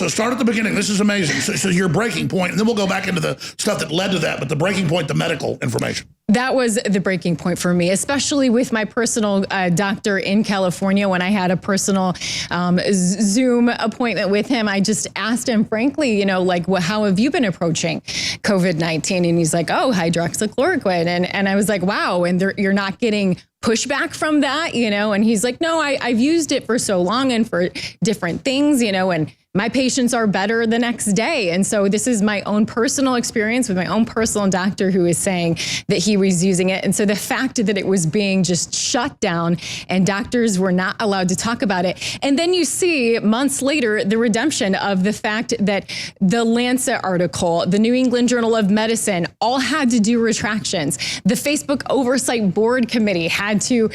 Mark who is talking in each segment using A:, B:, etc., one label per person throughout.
A: So start at the beginning. This is amazing. So your breaking point, and then we'll go back into the stuff that led to that, but the breaking point, the medical information.
B: That was the breaking point for me, especially with my personal doctor in California. When I had a personal Zoom appointment with him, I just asked him, frankly, you know, like, well, how have you been approaching COVID-19? And he's like, oh, hydroxychloroquine. And I was like, wow. And you're not getting pushback from that, you know? And he's like, no, I've used it for so long and for different things, you know, and my patients are better the next day. And so this is my own personal experience with my own personal doctor who is saying that he was using it. And so the fact that it was being just shut down and doctors were not allowed to talk about it. And then you see months later, the redemption of the fact that the Lancet article, the New England Journal of Medicine, all had to do retractions. The Facebook Oversight Board Committee had to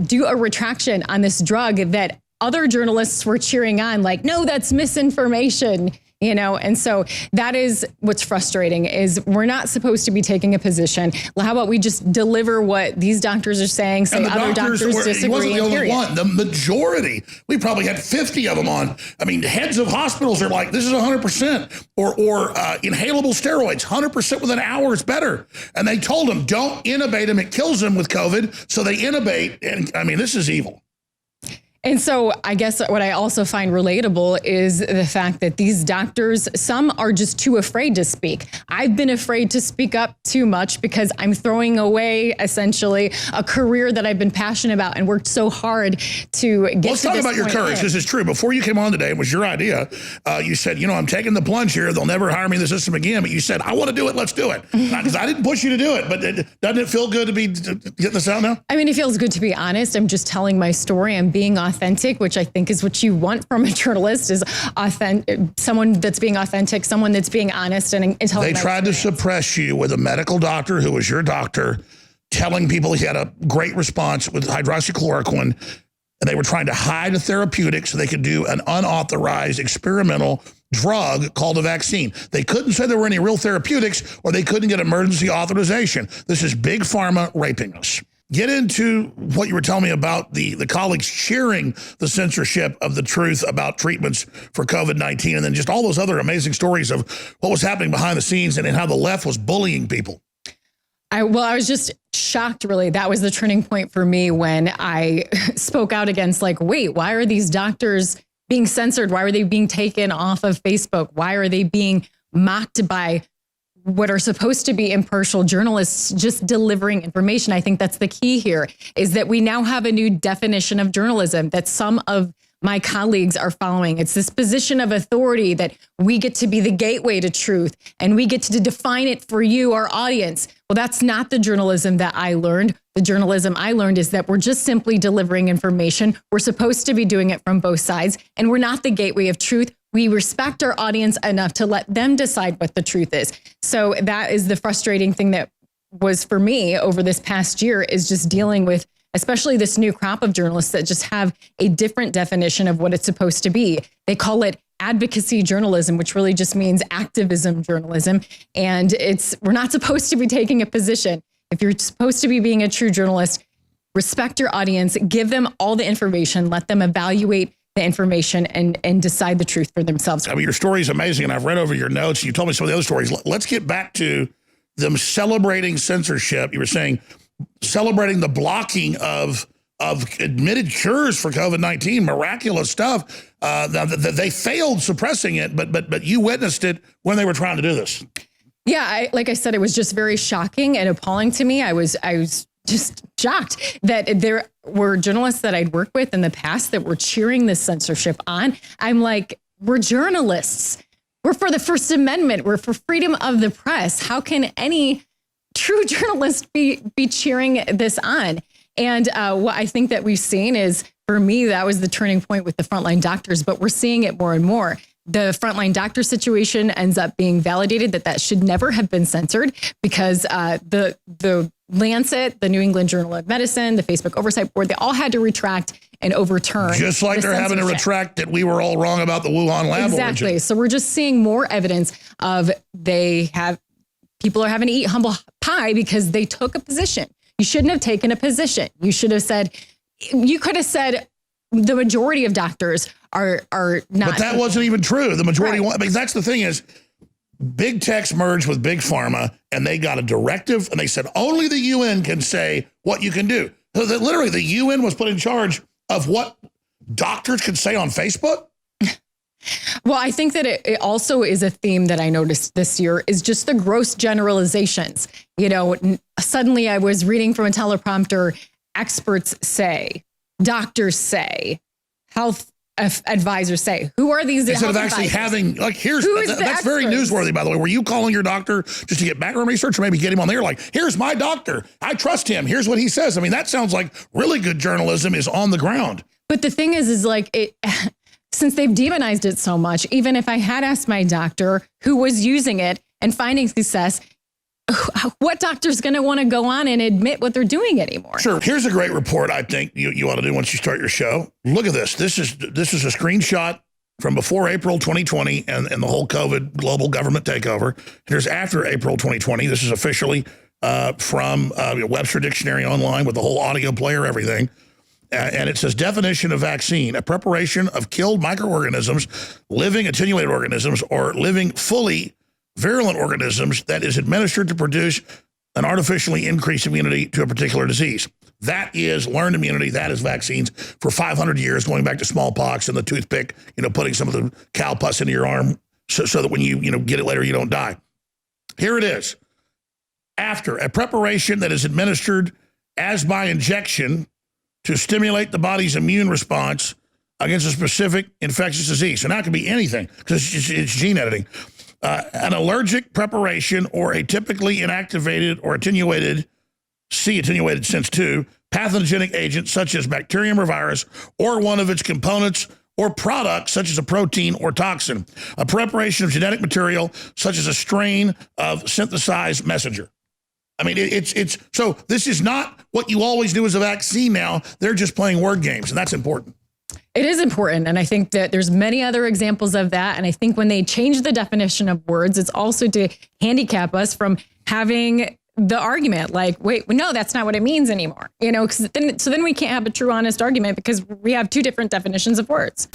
B: do a retraction on this drug that other journalists were cheering on, like, no, that's misinformation, you know? And so that is what's frustrating, is we're not supposed to be taking a position. Well, how about we just deliver what these doctors are saying, say other doctors disagree.
A: He wasn't the only one. The majority, we probably had 50 of them on. I mean, heads of hospitals are like, this is 100%, or inhalable steroids, 100% within an hour is better. And they told them, don't intubate them, it kills them with COVID. So they intubate, and I mean, this is evil.
B: And so I guess what I also find relatable is the fact that these doctors, some are just too afraid to speak. I've been afraid to speak up too much because I'm throwing away essentially a career that I've been passionate about and worked so hard to get to this point.
A: Let's talk about your courage, because it's true. Before you came on today, it was your idea. You said, you know, I'm taking the plunge here. They'll never hire me in the system again. But you said, I want to do it. Let's do it. Because I didn't push you to do it. But doesn't it feel good to be getting this out now? I
B: mean, it feels good to be honest. I'm just telling my story. I'm being authentic, which I think is what you want from a journalist, is someone that's being authentic, someone that's being honest and telling.
A: They tried to suppress you with a medical doctor who was your doctor, telling people he had a great response with hydroxychloroquine, and they were trying to hide a therapeutic so they could do an unauthorized experimental drug called a vaccine. They couldn't say there were any real therapeutics, or they couldn't get emergency authorization. This is big pharma raping us. Get into what you were telling me about the colleagues cheering the censorship of the truth about treatments for COVID-19, and then just all those other amazing stories of what was happening behind the scenes and how the left was bullying people.
B: I was just shocked, really. That was the turning point for me when I spoke out against, like, wait, why are these doctors being censored? Why are they being taken off of Facebook? Why are they being mocked by what are supposed to be impartial journalists just delivering information? I think that's the key here, is that we now have a new definition of journalism that some of my colleagues are following. It's this position of authority that we get to be the gateway to truth and we get to define it for you, our audience. Well, that's not the journalism that I learned. The journalism I learned is that we're just simply delivering information. We're supposed to be doing it from both sides, and we're not the gateway of truth. We respect our audience enough to let them decide what the truth is. So that is the frustrating thing that was for me over this past year, is just dealing with especially this new crop of journalists that just have a different definition of what it's supposed to be. They call it advocacy journalism, which really just means activism journalism. And we're not supposed to be taking a position. If you're supposed to be being a true journalist, respect your audience, give them all the information, let them evaluate the information and decide the truth for themselves.
A: I mean, your story is amazing, and I've read over your notes. You told me some of the other stories. Let's get back to them celebrating censorship. You were saying celebrating the blocking of admitted cures for COVID-19, miraculous stuff. They failed suppressing it, but you witnessed it when they were trying to do this.
B: Yeah, like I said, it was just very shocking and appalling to me. I was just shocked that there were journalists that I'd worked with in the past that were cheering this censorship on. I'm like, we're journalists. We're for the First Amendment. We're for freedom of the press. How can any true journalist be cheering this on? And what I think that we've seen is, for me, that was the turning point with the frontline doctors, but we're seeing it more and more. The frontline doctor situation ends up being validated that should never have been censored, because the Lancet, the New England Journal of Medicine, the Facebook Oversight Board, they all had to retract and overturn.
A: Just like they're having to retract that we were all wrong about the Wuhan lab
B: Exactly.
A: origin.
B: So we're just seeing more evidence of people are having to eat humble pie because they took a position. You shouldn't have taken a position. You could have said, the majority of doctors are not.
A: But that wasn't even true. The majority, I mean, that's the thing is, big tech's merged with big pharma, and they got a directive, and they said only the UN can say what you can do. So that literally, the UN was put in charge of what doctors could say on Facebook.
B: Well, I think that it also is a theme that I noticed this year is just the gross generalizations. You know, suddenly I was reading from a teleprompter, experts say, doctors say, health advisors say. Who are these?
A: Instead of actually having, like, that's very newsworthy, by the way. Were you calling your doctor just to get background research or maybe get him on there? Like, here's my doctor. I trust him. Here's what he says. I mean, that sounds like really good journalism is on the ground. But
B: the thing is like since they've demonized it so much, even if I had asked my doctor who was using it and finding success, what doctor's going to want to go on and admit what they're doing anymore?
A: Sure. Here's a great report I think you ought to do once you start your show. Look at this. This is a screenshot from before April 2020 and the whole COVID global government takeover. Here's after April 2020. This is officially from Webster Dictionary Online with the whole audio player, everything. And it says definition of vaccine, a preparation of killed microorganisms, living attenuated organisms, or living fully virulent organisms that is administered to produce an artificially increased immunity to a particular disease. That is learned immunity. That is vaccines for 500 years, going back to smallpox and the toothpick, putting some of the cow pus into your arm so that when you get it later, you don't die. Here it is. After a preparation that is administered as by injection to stimulate the body's immune response against a specific infectious disease. So now it can be anything because it's gene editing. An allergic preparation or a typically inactivated or attenuated since two, pathogenic agent such as bacterium or virus or one of its components or products such as a protein or toxin. A preparation of genetic material such as a strain of synthesized messenger. I mean, it's so this is not what you always do as a vaccine now. They're just playing word games, and that's important.
B: It is important. And I think that there's many other examples of that. And I think when they change the definition of words, it's also to handicap us from having the argument like, wait, no, that's not what it means anymore. So then we can't have a true, honest argument because we have two different definitions of words.